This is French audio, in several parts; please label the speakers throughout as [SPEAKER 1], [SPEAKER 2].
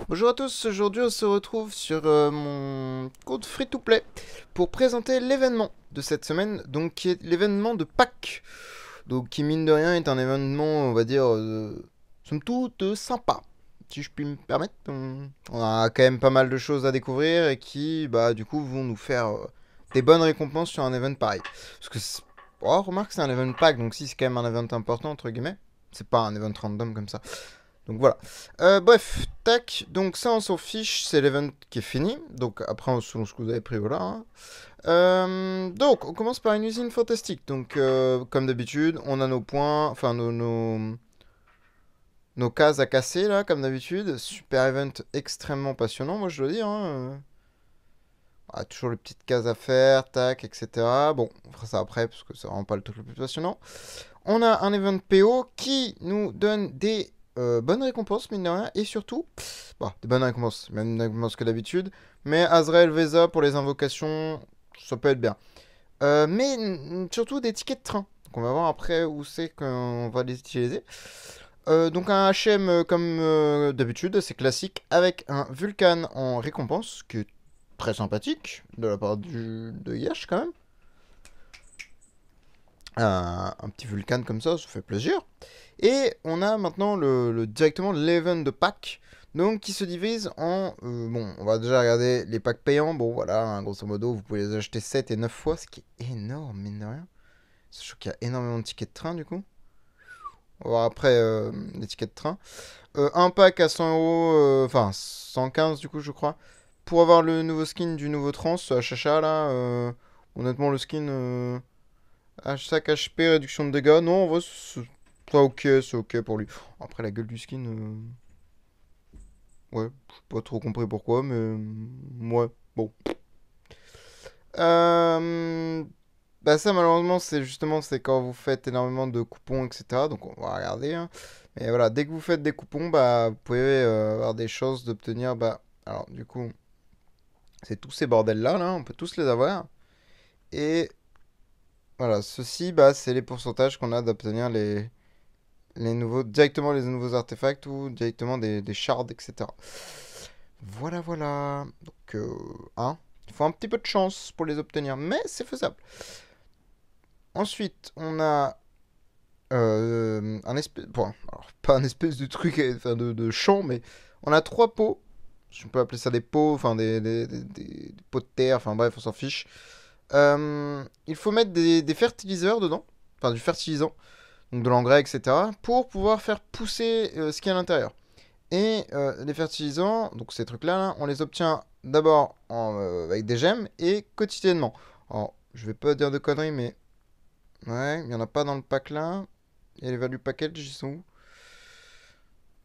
[SPEAKER 1] Bonjour à tous, aujourd'hui on se retrouve sur mon compte free-to-play pour présenter l'événement de cette semaine, donc qui est l'événement de Pâques. Donc qui mine de rien est un événement, on va dire, somme toute sympa. Si je puis me permettre, on a quand même pas mal de choses à découvrir et qui, bah du coup, vont nous faire des bonnes récompenses sur un event pareil. Parce que, oh, remarque, c'est un event pack, donc si c'est quand même un event important, entre guillemets, c'est pas un event random comme ça. Donc voilà. Bref, tac. Donc ça, on s'en fiche. C'est l'event qui est fini. Donc après, selon ce que vous avez pris, voilà, hein. Donc, on commence par une usine fantastique. Donc, comme d'habitude, on a nos points, enfin nos cases à casser là, comme d'habitude. Super event extrêmement passionnant, moi je dois dire, hein. Toujours les petites cases à faire, tac, etc. Bon, on fera ça après parce que c'est vraiment pas le truc le plus passionnant. On a un event PO qui nous donne des bonnes récompenses, mine de rien, et surtout, bon, des bonnes récompenses, même des récompenses que d'habitude, mais Azrael Veza pour les invocations, ça peut être bien. Mais surtout des tickets de train. Donc on va voir après où c'est qu'on va les utiliser. Donc un HM comme d'habitude, c'est classique, avec un Vulcan en récompense, qui est très sympathique, de la part de Yash quand même. Un petit Vulcan comme ça fait plaisir. Et on a maintenant directement l'event de pack, donc qui se divise en... bon, on va déjà regarder les packs payants. Bon, voilà, hein, grosso modo, vous pouvez les acheter 7 et 9 fois, ce qui est énorme, mine de rien. Sachant qu'il y a énormément de tickets de train, du coup. On va voir après les tickets de train. Un pack à 100 euros, enfin 115 du coup, je crois. Pour avoir le nouveau skin du nouveau trans, Chacha, là. Honnêtement, le skin... sac HP, réduction de dégâts. Non, en vrai, c'est ok pour lui. Après, la gueule du skin... ouais, j'ai pas trop compris pourquoi, mais ouais, bon. Euh, Bah ça malheureusement c'est quand vous faites énormément de coupons, etc. Donc on va regarder, hein. Mais voilà, dès que vous faites des coupons, bah vous pouvez avoir des chances d'obtenir, bah alors du coup c'est tous ces bordels là, on peut tous les avoir. Et voilà, ceci bah c'est les pourcentages qu'on a d'obtenir directement les nouveaux artefacts ou directement des shards, etc. Voilà, voilà. Donc, hein, il faut un petit peu de chance pour les obtenir, mais c'est faisable. Ensuite, on a un espèce... Bon, alors, pas un espèce de truc, enfin, de champ, mais on a trois pots. Je peux appeler ça des pots, enfin des pots de terre, enfin bref, on s'en fiche. Il faut mettre des fertiliseurs dedans, enfin du fertilisant, donc de l'engrais, etc., pour pouvoir faire pousser ce qu'il y a à l'intérieur. Et les fertilisants, donc ces trucs-là, là, on les obtient d'abord avec des gemmes et quotidiennement. Alors, je vais pas dire de conneries, mais ouais, il n'y en a pas dans le pack là. Et les value package, ils sont où?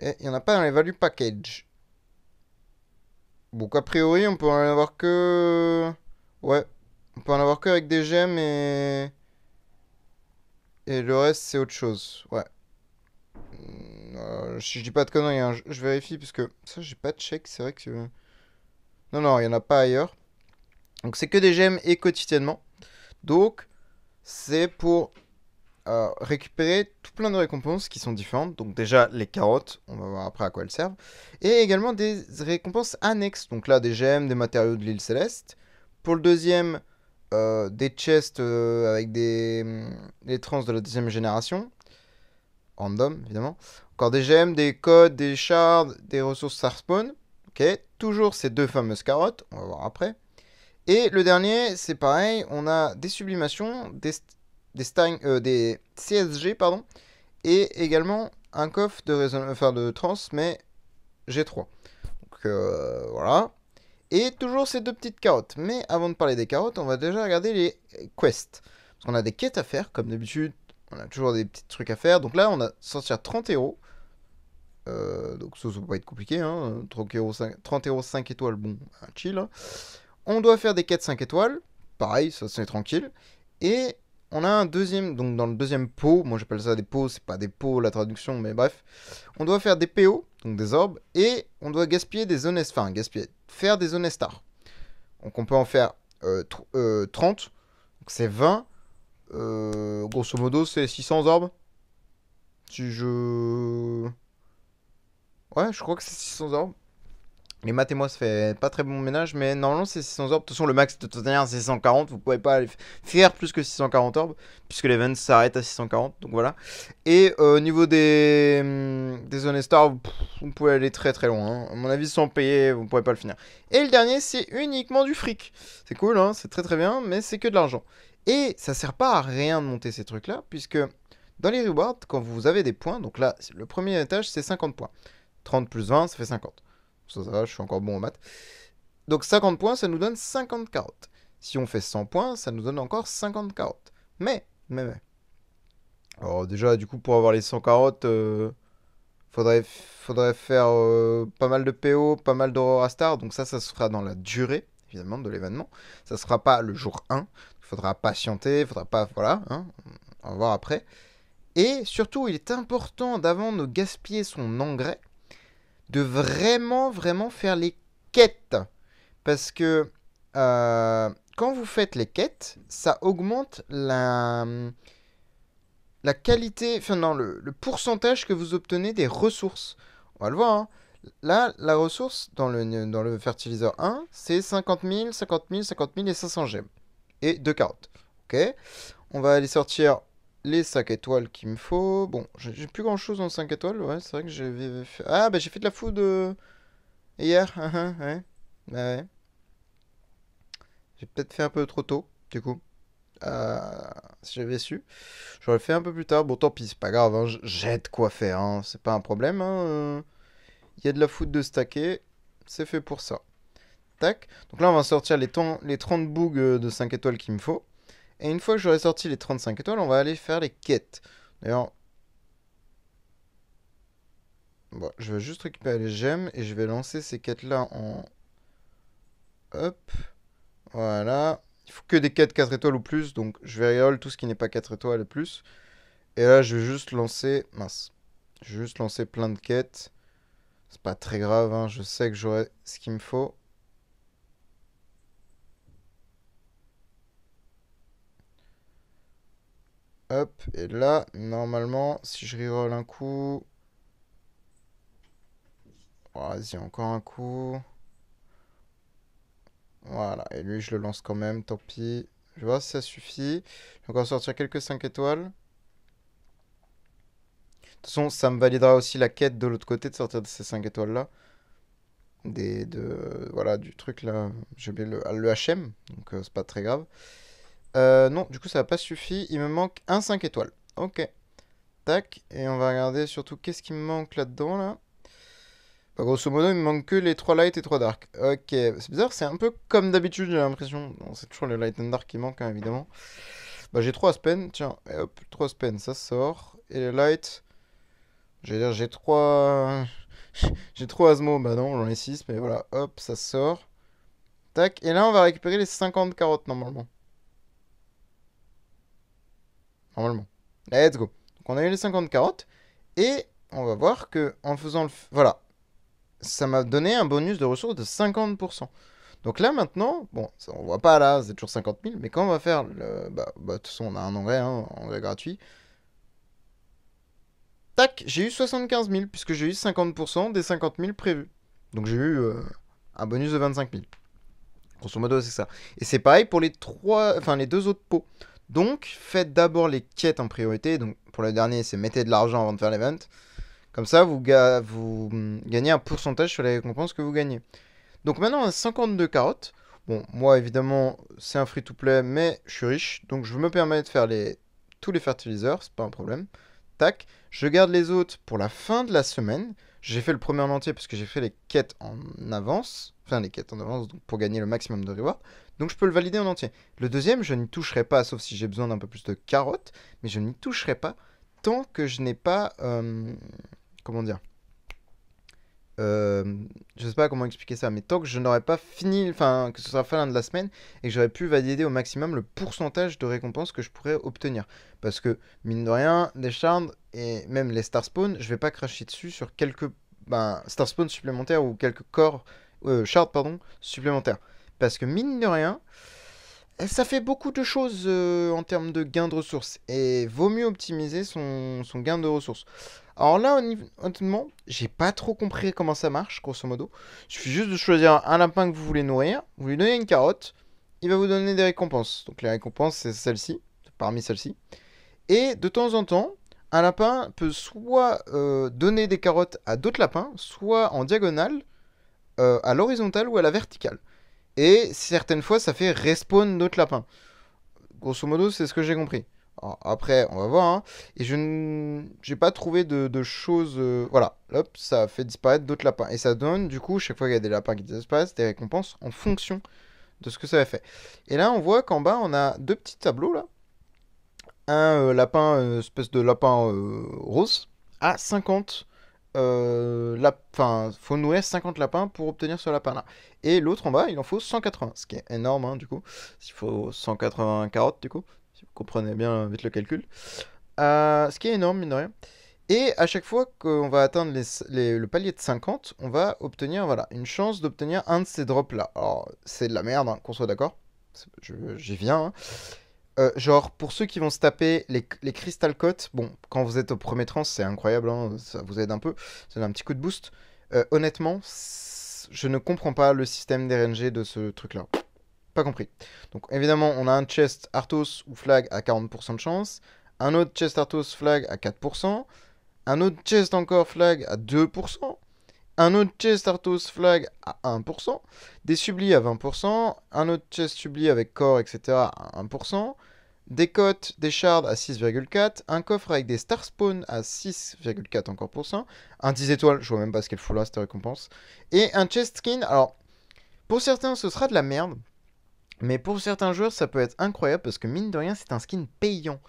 [SPEAKER 1] Et il n'y en a pas dans les value package. Donc, a priori, on peut en avoir que. Ouais, on peut en avoir que avec des gemmes et le reste, c'est autre chose. Ouais. Si je dis pas de conneries, hein, je vérifie parce que ça, j'ai pas de check, c'est vrai que. Non, non, il n'y en a pas ailleurs. Donc c'est que des gemmes et quotidiennement. Donc c'est pour récupérer tout plein de récompenses qui sont différentes. Donc déjà les carottes, on va voir après à quoi elles servent. Et également des récompenses annexes. Donc là des gemmes, des matériaux de l'île céleste. Pour le deuxième, des chests avec les trans de la deuxième génération. Random évidemment. Encore des gemmes, des codes, des shards, des ressources star spawn. Ok, toujours ces deux fameuses carottes, on va voir après. Et le dernier, c'est pareil, on a des sublimations, des CSG, pardon, et également un coffre de trans, mais G3. Donc voilà. Et toujours ces deux petites carottes. Mais avant de parler des carottes, on va déjà regarder les quests. Parce qu'on a des quêtes à faire, comme d'habitude, on a toujours des petits trucs à faire. Donc là, on a sortir 30 héros. Donc ça va pas être compliqué, hein. 30 héros 5 étoiles, bon, chill, hein. On doit faire des quêtes 5 étoiles. Pareil, ça c'est tranquille. Et on a un deuxième, donc dans le deuxième pot, moi j'appelle ça des pots, c'est pas des pots la traduction, mais bref. On doit faire des PO, donc des orbes, et on doit gaspiller des zones, enfin gaspiller, faire des zones stars. Donc on peut en faire 30, donc c'est 20. Grosso modo, c'est 600 orbes. Si je. Ouais, je crois que c'est 600 orbes. Les maths et moi, ça fait pas très bon ménage, mais normalement, c'est 600 orbes. De toute façon, le max de toute manière, c'est 640. Vous pouvez pas aller faire plus que 640 orbes, puisque l'event s'arrête à 640. Donc voilà. Et au niveau des Zone Stars, vous pouvez aller très très loin. Hein. À mon avis, sans payer, vous pourrez pas le finir. Et le dernier, c'est uniquement du fric. C'est cool, hein, c'est très très bien, mais c'est que de l'argent. Et ça sert pas à rien de monter ces trucs-là, puisque dans les rewards, quand vous avez des points, donc là, le premier étage, c'est 50 points. 30 plus 20, ça fait 50. Ça va, je suis encore bon en maths. Donc 50 points, ça nous donne 50 carottes. Si on fait 100 points, ça nous donne encore 50 carottes. Mais. Alors déjà, du coup, pour avoir les 100 carottes, faudrait faire pas mal de PO, pas mal d'Aurora Star. Donc ça se fera dans la durée, évidemment, de l'événement. Ça ne sera pas le jour 1. Il faudra patienter, il faudra pas... Voilà, hein, on va voir après. Et surtout, il est important, d'avant de gaspiller son engrais, de vraiment, vraiment faire les quêtes. Parce que quand vous faites les quêtes, ça augmente la qualité, enfin non, le pourcentage que vous obtenez des ressources. On va le voir, hein. Là, la ressource dans le fertiliseur 1, c'est 50 000, 50 000, 50 000 et 500 gemmes. Et 2 carottes. Ok. On va aller sortir les 5 étoiles qu'il me faut. Bon, j'ai plus grand chose en 5 étoiles. Ouais, c'est vrai que j'ai fait... Ah, bah j'ai fait de la food hier. Ouais. Ouais. J'ai peut-être fait un peu trop tôt, du coup. Euh, Si j'avais su. J'aurais fait un peu plus tard. Bon, tant pis, c'est pas grave. Hein, j'ai de quoi faire. Hein, c'est pas un problème. Hein. Il y a de la food de stacker. C'est fait pour ça. Tac. Donc là, on va sortir les 30 bougs de 5 étoiles qu'il me faut. Et une fois que j'aurai sorti les 35 étoiles, on va aller faire les quêtes. D'ailleurs, bon, je vais juste récupérer les gemmes et je vais lancer ces quêtes-là en... Hop. Voilà. Il faut que des quêtes 4 étoiles ou plus, donc je vais reroll tout ce qui n'est pas 4 étoiles et plus. Et là, je vais juste lancer... Mince. Je vais juste lancer plein de quêtes. C'est pas très grave, hein. Je sais que j'aurai ce qu'il me faut. Hop, et là, normalement, si je reroll un coup... Oh, vas-y, encore un coup. Voilà, et lui, je le lance quand même, tant pis. Je vais voir si ça suffit. Je vais encore sortir quelques 5 étoiles. De toute façon, ça me validera aussi la quête de l'autre côté de sortir de ces 5 étoiles-là. Voilà, du truc là. J'ai oublié le HM, donc c'est pas très grave. Non, du coup, ça n'a pas suffi. Il me manque un 5 étoiles. Ok. Tac. Et on va regarder surtout qu'est-ce qui me manque là-dedans, là. Bah, grosso modo, il me manque que les 3 light et 3 dark. Ok. C'est bizarre, c'est un peu comme d'habitude, j'ai l'impression. Bon, c'est toujours les light and dark qui manquent, hein, évidemment. Bah, j'ai 3 spens. Tiens, et hop, 3 spens, ça sort. Et les light. J'allais dire, j'ai 3. J'ai 3 Asmo. Bah non, j'en ai 6, mais voilà. Hop, ça sort. Tac. Et là, on va récupérer les 50 carottes, normalement. Normalement. Let's go. Donc on a eu les 50 carottes. Et on va voir que en faisant le... Voilà. Ça m'a donné un bonus de ressources de 50%. Donc là maintenant, bon, ça, on voit pas là, c'est toujours 50 000. Mais quand on va faire le... de toute façon, on a un engrais, hein, engrais gratuit. Tac, j'ai eu 75 000, puisque j'ai eu 50% des 50 000 prévus. Donc j'ai eu un bonus de 25 000. Grosso modo, c'est ça. Et c'est pareil pour les deux autres pots. Donc, faites d'abord les quêtes en priorité. Donc, pour le dernier, c'est mettez de l'argent avant de faire l'event. Comme ça, vous gagnez un pourcentage sur les récompenses que vous gagnez. Donc maintenant, on a 52 carottes. Bon, moi, évidemment, c'est un free-to-play, mais je suis riche. Donc, je me permets de faire tous les fertiliseurs. C'est pas un problème. Tac. Je garde les autres pour la fin de la semaine. J'ai fait le premier en entier parce que j'ai fait les quêtes en avance. Enfin, les quêtes en avance donc pour gagner le maximum de rewards. Donc, je peux le valider en entier. Le deuxième, je n'y toucherai pas, sauf si j'ai besoin d'un peu plus de carottes. Mais je n'y toucherai pas tant que je n'ai pas... comment dire je sais pas comment expliquer ça, mais tant que je n'aurai pas fini, enfin que ce sera fin de la semaine et que j'aurai pu valider au maximum le pourcentage de récompenses que je pourrais obtenir. Parce que, mine de rien, les shards et même les star spawn, je vais pas cracher dessus sur quelques star spawn supplémentaires ou quelques corps, shards pardon, supplémentaires. Parce que, mine de rien, ça fait beaucoup de choses en termes de gain de ressources et vaut mieux optimiser son gain de ressources. Alors là, honnêtement, j'ai pas trop compris comment ça marche, grosso modo. Il suffit juste de choisir un lapin que vous voulez nourrir, vous lui donnez une carotte, il va vous donner des récompenses. Donc les récompenses, c'est celle-ci, parmi celles-ci. Et de temps en temps, un lapin peut soit donner des carottes à d'autres lapins, soit en diagonale, à l'horizontale ou à la verticale. Et certaines fois, ça fait respawn d'autres lapins. Grosso modo, c'est ce que j'ai compris. Alors, après, on va voir. Hein. Et je n'ai pas trouvé de choses. Voilà, hop, ça fait disparaître d'autres lapins. Et ça donne, du coup, chaque fois qu'il y a des lapins qui disparaissent, des récompenses en fonction de ce que ça a fait. Et là, on voit qu'en bas, on a deux petits tableaux là. Un lapin, espèce de lapin rose, à 50. Enfin, faut nourrir 50 lapins pour obtenir ce lapin-là. Et l'autre en bas, il en faut 180, ce qui est énorme, hein, du coup. Il faut 180 carottes, du coup, si vous comprenez bien vite le calcul. Ce qui est énorme, mine de rien. Et à chaque fois qu'on va atteindre le palier de 50, on va obtenir voilà, une chance d'obtenir un de ces drops-là. Alors, c'est de la merde, hein, qu'on soit d'accord. J'y viens. Hein. Genre, pour ceux qui vont se taper les Crystal Cotes, bon, quand vous êtes au premier trans, c'est incroyable, hein, ça vous aide un peu, ça donne un petit coup de boost. Honnêtement, je ne comprends pas le système d'RNG de ce truc-là. Pas compris. Donc, évidemment, on a un chest Arthos ou Flag à 40% de chance, un autre chest Arthos Flag à 4%, un autre chest encore Flag à 2%, un autre chest Arthos Flag à 1%, des sublis à 20%, un autre chest subli avec corps, etc. à 1%, des cotes, des shards à 6,4, un coffre avec des star spawn à 6,4 encore pour cent, un 10 étoiles, je vois même pas ce qu'elle fout là, cette récompense, et un chest skin. Alors, pour certains, ce sera de la merde, mais pour certains joueurs, ça peut être incroyable parce que mine de rien, c'est un skin payant.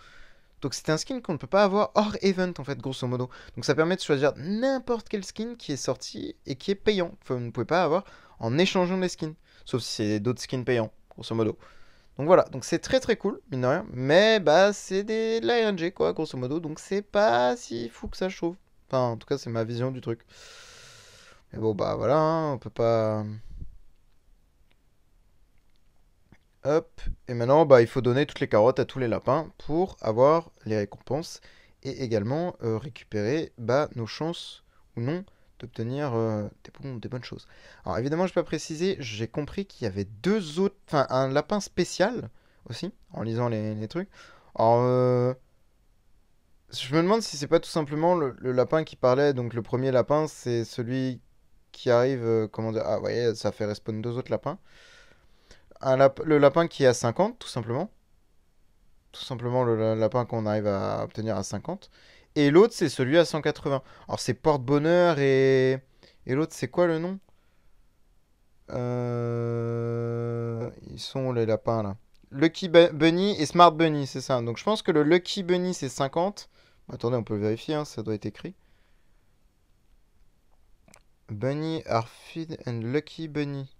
[SPEAKER 1] Donc c'est un skin qu'on ne peut pas avoir hors event en fait, grosso modo. Donc ça permet de choisir n'importe quel skin qui est sorti et qui est payant. Enfin, vous ne pouvez pas avoir en échangeant des skins. Sauf si c'est d'autres skins payants, grosso modo. Donc voilà, donc c'est très très cool, mine de rien. Mais bah c'est de la RNG quoi, grosso modo. Donc c'est pas si fou que ça, je trouve. Enfin, en tout cas, c'est ma vision du truc. Mais bon, bah voilà, hein, on peut pas. Hop. Et maintenant, bah, il faut donner toutes les carottes à tous les lapins pour avoir les récompenses et également récupérer bah, nos chances ou non d'obtenir des bonnes choses. Alors évidemment, je ne vais pas préciser, j'ai compris qu'il y avait deux autres, enfin un lapin spécial aussi, en lisant les trucs. Alors, je me demande si c'est pas tout simplement le lapin qui parlait, donc le premier lapin, c'est celui qui arrive, comment dire, ah, vous voyez, ça fait respawn deux autres lapins. Le lapin qui est à 50, tout simplement. Tout simplement le lapin qu'on arrive à obtenir à 50. Et l'autre, c'est celui à 180. Alors, c'est porte-bonheur et... Et l'autre, c'est quoi le nom? Ils sont où, les lapins, là? Lucky Bunny et Smart Bunny, c'est ça. Donc, je pense que le Lucky Bunny, c'est 50. Attendez, on peut le vérifier, hein, ça doit être écrit. Bunny are feed and Lucky Bunny.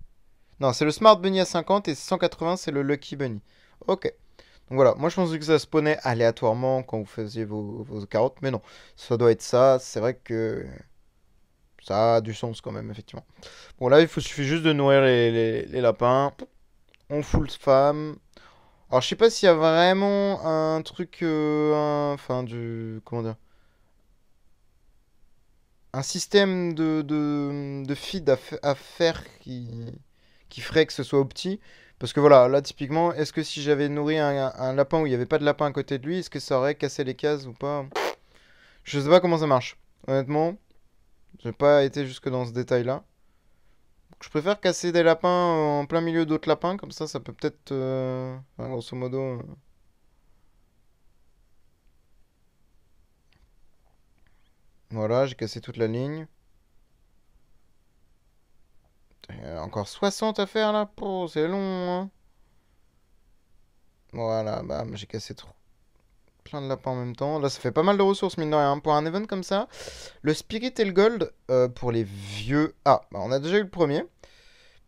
[SPEAKER 1] Non, c'est le Smart Bunny à 50 et 180, c'est le Lucky Bunny. Ok. Donc voilà, moi je pensais que ça spawnait aléatoirement quand vous faisiez vos carottes, mais non, ça doit être ça, c'est vrai que ça a du sens quand même, effectivement. Bon là, suffit juste de nourrir les lapins, on full spam. Alors je sais pas s'il y a vraiment un truc, enfin du, comment dire, un système de feed à faire qui ferait que ce soit opti. Parce que voilà, là typiquement, est-ce que si j'avais nourri un lapin où il n'y avait pas de lapin à côté de lui, est-ce que ça aurait cassé les cases ou pas? Je sais pas comment ça marche. Honnêtement, j'ai pas été jusque dans ce détail-là. Je préfère casser des lapins en plein milieu d'autres lapins, comme ça peut peut-être, enfin, grosso modo. Voilà, j'ai cassé toute la ligne. Encore 60 à faire là, c'est long, hein. Voilà, bah j'ai cassé trop. Plein de lapins en même temps. Là, ça fait pas mal de ressources, mine de rien. Pour un event comme ça, le Spirit et le Gold, pour les vieux... Ah, bah, on a déjà eu le premier.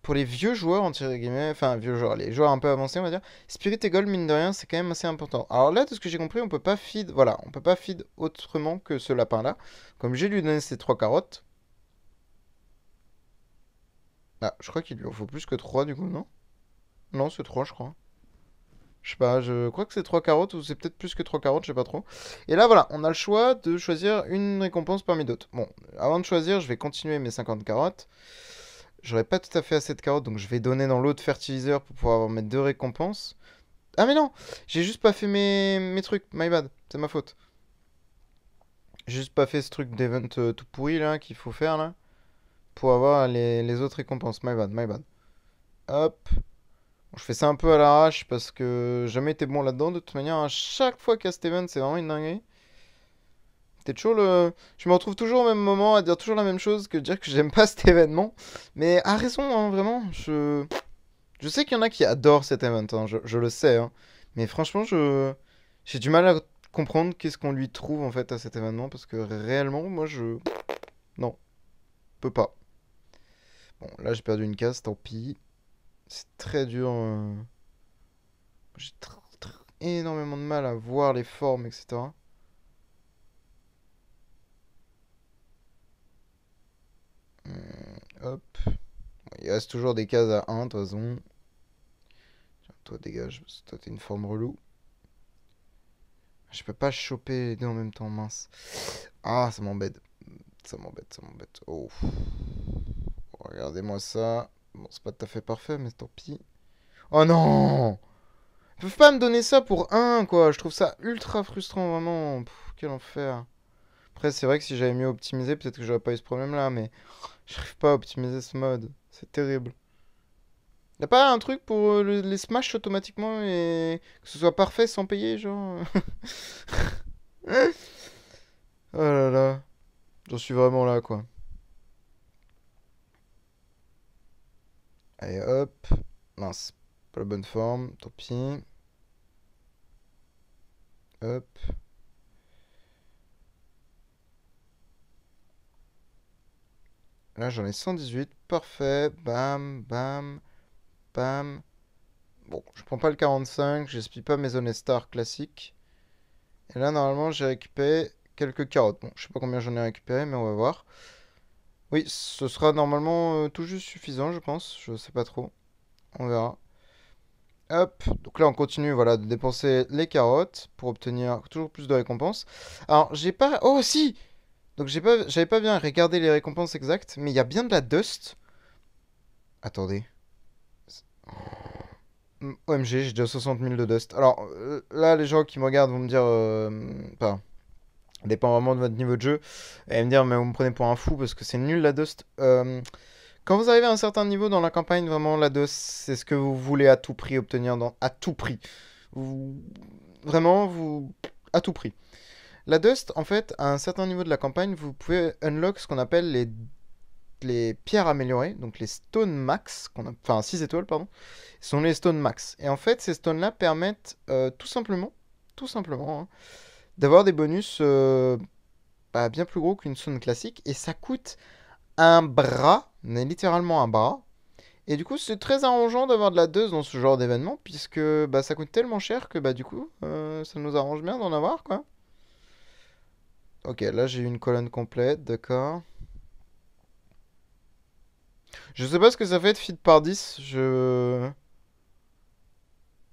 [SPEAKER 1] Pour les vieux joueurs, entre guillemets, enfin, vieux joueurs, les joueurs un peu avancés, on va dire, Spirit et Gold, mine de rien, c'est quand même assez important. Alors là, de ce que j'ai compris, on peut pas feed... Voilà, on peut pas feed autrement que ce lapin-là. Comme j'ai lui donné ces 3 carottes. Ah, je crois qu'il lui en faut plus que 3, du coup, non? Non, c'est 3, je crois. Je sais pas, je crois que c'est 3 carottes ou c'est peut-être plus que 3 carottes, je sais pas trop. Et là, voilà, on a le choix de choisir une récompense parmi d'autres. Bon, avant de choisir, je vais continuer mes 50 carottes. J'aurais pas tout à fait assez de carottes, donc je vais donner dans l'autre fertiliseur pour pouvoir avoir mes deux récompenses. Ah mais non, j'ai juste pas fait mes trucs, my bad, c'est ma faute. J'ai juste pas fait ce truc d'event tout pourri là qu'il faut faire là pour avoir les autres récompenses, my bad, my bad. Hop. Bon, je fais ça un peu à l'arrache parce que j'ai jamais été bon là-dedans. De toute manière, à chaque fois qu'il y a cet event, c'est vraiment une dinguerie. C'est toujours le. Je me retrouve toujours au même moment à dire toujours la même chose que dire que j'aime pas cet événement. Mais à raison, hein, vraiment. Je sais qu'il y en a qui adorent cet event, hein, je le sais. Hein. Mais franchement, j'ai du mal à comprendre qu'est-ce qu'on lui trouve en fait à cet événement parce que réellement, moi, je. Non, peux pas. Bon, là, j'ai perdu une case, tant pis. C'est très dur. J'ai énormément de mal à voir les formes, etc. Hop. Bon, il reste toujours des cases à 1, de toute façon. Tiens, toi, dégage, parce que toi, t'es une forme relou. Je peux pas choper les deux en même temps, mince. Ah, ça m'embête. Ça m'embête, ça m'embête. Oh. Regardez-moi ça. Bon, c'est pas tout à fait parfait, mais tant pis. Oh non! Ils peuvent pas me donner ça pour un, quoi. Je trouve ça ultra frustrant, vraiment. Pff, quel enfer. Après, c'est vrai que si j'avais mieux optimisé, peut-être que j'aurais pas eu ce problème-là, mais j'arrive pas à optimiser ce mode. C'est terrible. Y'a pas un truc pour les smash automatiquement et que ce soit parfait sans payer, genre? Oh là là. J'en suis vraiment là, quoi. Allez, hop. Mince. Pas la bonne forme, tant pis. Hop. Là, j'en ai 118. Parfait. Bam, bam, bam. Bon, je prends pas le 45. J'espie pas mes zones stars classiques. Et là, normalement, j'ai récupéré quelques carottes. Bon, je sais pas combien j'en ai récupéré, mais on va voir. Oui, ce sera normalement tout juste suffisant, je pense. Je sais pas trop. On verra. Hop, donc là on continue voilà, de dépenser les carottes pour obtenir toujours plus de récompenses. Alors j'ai pas... Oh si! Donc j'avais pas bien regardé les récompenses exactes, mais il y a bien de la dust. Attendez. OMG, j'ai déjà 60 000 de dust. Alors là les gens qui me regardent vont me dire... Enfin, ça dépend vraiment de votre niveau de jeu. Et me dire mais vous me prenez pour un fou parce que c'est nul la dust. Quand vous arrivez à un certain niveau dans la campagne, vraiment, la DOS, c'est ce que vous voulez à tout prix obtenir à tout prix. Vous... Vraiment, à tout prix. La Dust, en fait, à un certain niveau de la campagne, vous pouvez unlock ce qu'on appelle les pierres améliorées, donc les Stone Max, enfin 6 étoiles, pardon, ce sont les Stone Max. Et en fait, ces stones-là permettent tout simplement, hein, d'avoir des bonus bien plus gros qu'une stone classique, et ça coûte un bras, mais littéralement un bras. Et du coup, c'est très arrangeant d'avoir de la dose dans ce genre d'événement, puisque bah, ça coûte tellement cher que bah, du coup, ça nous arrange bien d'en avoir, quoi. Ok, là j'ai eu une colonne complète, d'accord. Je sais pas ce que ça fait de feed par 10, je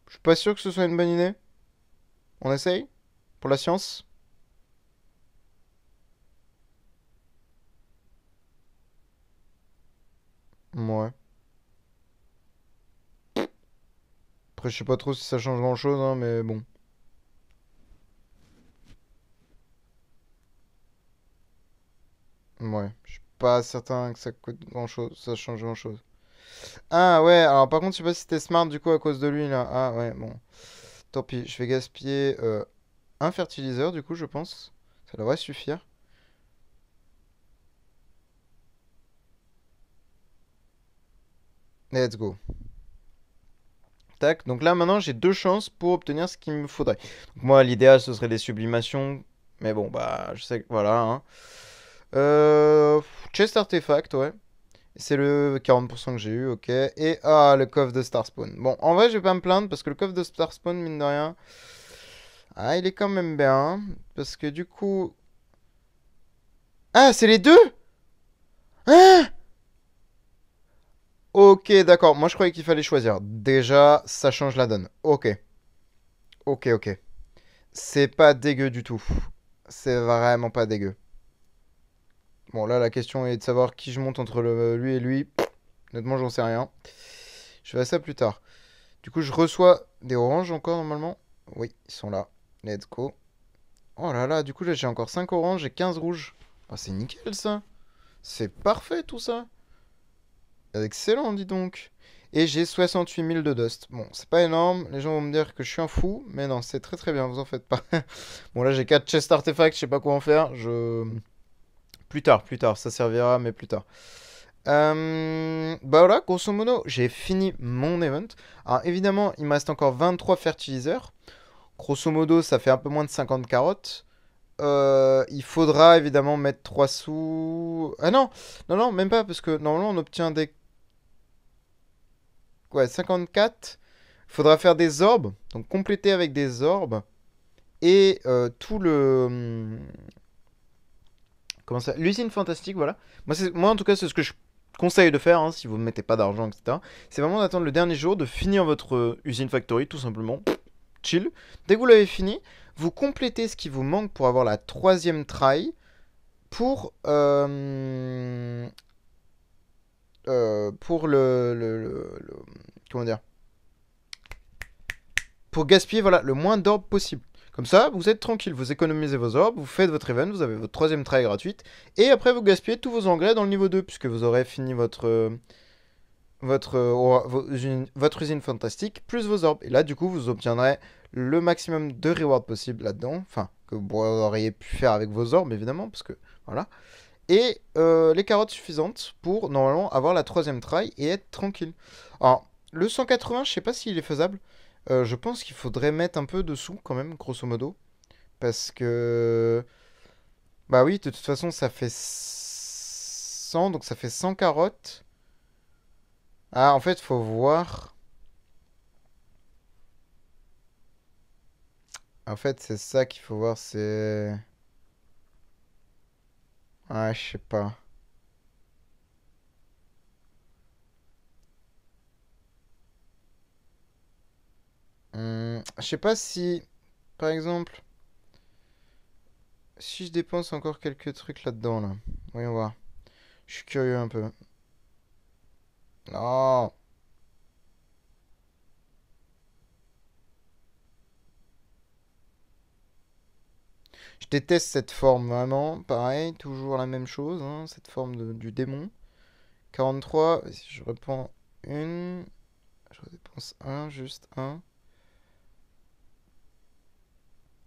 [SPEAKER 1] suis pas sûr que ce soit une bonne idée. On essaye? Pour la science? Ouais. Après, je sais pas trop si ça change grand-chose, hein, mais bon. Ouais, je suis pas certain que ça coûte grand-chose, ça change grand-chose. Ah ouais, alors par contre, je sais pas si c'était smart du coup à cause de lui là. Ah ouais, bon. Tant pis, je vais gaspiller un fertiliseur du coup, je pense. Ça devrait suffire. Let's go. Tac, donc là maintenant j'ai deux chances pour obtenir ce qu'il me faudrait. Donc, moi, l'idéal ce serait des sublimations. Mais bon, bah, je sais que voilà. Hein. Euh, Chest Artefact, ouais. C'est le 40% que j'ai eu, ok. Et le coffre de Starspawn. Bon, en vrai, je vais pas me plaindre parce que le coffre de Starspawn, mine de rien, il est quand même bien. Parce que du coup. Ah, c'est les deux? Hein? Ok, d'accord. Moi, je croyais qu'il fallait choisir. Déjà, ça change la donne. Ok. Ok, ok. C'est pas dégueu du tout. C'est vraiment pas dégueu. Bon, là, la question est de savoir qui je monte entre lui et lui. Honnêtement, j'en sais rien. Je ferai ça plus tard. Du coup, je reçois des oranges encore, normalement. Oui, ils sont là. Let's go. Oh là là, du coup, là, j'ai encore 5 oranges et 15 rouges. Ah, c'est nickel, ça. C'est parfait, tout ça. Excellent, dis donc. Et j'ai 68 000 de dust. Bon, c'est pas énorme. Les gens vont me dire que je suis un fou. Mais non, c'est très très bien, vous en faites pas. Bon, là, j'ai 4 chest artefacts. Je sais pas quoi en faire. Plus tard. Ça servira, mais plus tard. Bah voilà, grosso modo, j'ai fini mon event. Alors évidemment, il me reste encore 23 fertiliseurs. Grosso modo, ça fait un peu moins de 50 carottes. Il faudra évidemment mettre 3 sous. Ah non, non, non, même pas, parce que normalement on obtient des. Ouais, 54. Il faudra faire des orbes, donc compléter avec des orbes. Et tout le. Comment ça? L'usine fantastique, voilà. Moi en tout cas, c'est ce que je conseille de faire, hein, si vous ne mettez pas d'argent, etc. C'est vraiment d'attendre le dernier jour, de finir votre usine factory, tout simplement. Chill. Dès que vous l'avez fini, vous complétez ce qui vous manque pour avoir la troisième try pour, pour comment dire, pour gaspiller voilà, le moins d'orbes possible. Comme ça, vous êtes tranquille, vous économisez vos orbes, vous faites votre event, vous avez votre troisième try gratuite, et après vous gaspillez tous vos engrais dans le niveau 2, puisque vous aurez fini votre usine fantastique, plus vos orbes. Et là, du coup, vous obtiendrez le maximum de rewards possible là-dedans, enfin, que vous auriez pu faire avec vos orbes, évidemment, parce que, voilà. Et les carottes suffisantes pour, normalement, avoir la troisième try et être tranquille. Alors, le 180, je sais pas s'il est faisable. Je pense qu'il faudrait mettre un peu dessous quand même, grosso modo. Parce que... Bah oui, de toute façon, ça fait 100, donc ça fait 100 carottes. Ah, en fait, faut voir... En fait, c'est ça qu'il faut voir, c'est... Ah, je sais pas. Je sais pas si... Par exemple, si je dépense encore quelques trucs là-dedans, là. Voyons voir. Je suis curieux un peu. Non. Je déteste cette forme, vraiment. Pareil, toujours la même chose, hein, cette forme du démon. 43, si je reprends une... Je dépense un, juste un.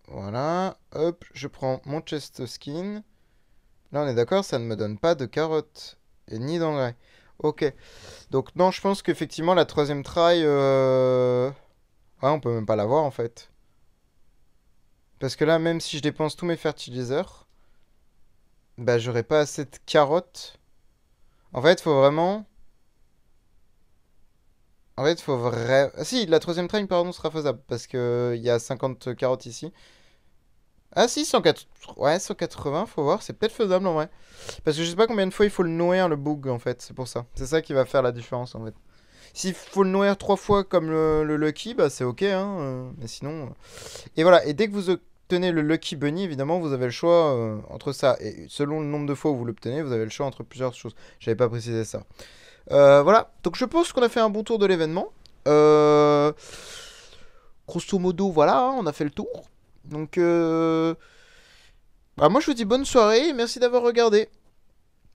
[SPEAKER 1] Voilà. Hop, je prends mon chest skin. Là, on est d'accord, ça ne me donne pas de carottes. Et ni d'engrais. Ok. Donc non, je pense qu'effectivement, la troisième try... Ouais, on peut même pas l'avoir, en fait. Parce que là, même si je dépense tous mes fertiliseurs, bah, j'aurai pas assez de carottes. En fait, faut vraiment... En fait, faut vraiment... Ah si, la troisième train, pardon, sera faisable. Parce que il y a 50 carottes ici. Ah si, 104... Ouais, 180, faut voir. C'est peut-être faisable, en vrai. Parce que je sais pas combien de fois il faut le nourrir, le bug, en fait. C'est pour ça. C'est ça qui va faire la différence, en fait. S'il faut le nourrir 3 fois comme le Lucky, bah c'est ok, hein. Mais sinon... Et voilà, et dès que vous obtenez le Lucky Bunny, évidemment, vous avez le choix entre ça. Et selon le nombre de fois où vous l'obtenez, vous avez le choix entre plusieurs choses. J'avais pas précisé ça. Voilà, donc je pense qu'on a fait un bon tour de l'événement. Euh, Grosso modo, voilà, hein, on a fait le tour. Donc, bah, moi je vous dis bonne soirée et merci d'avoir regardé.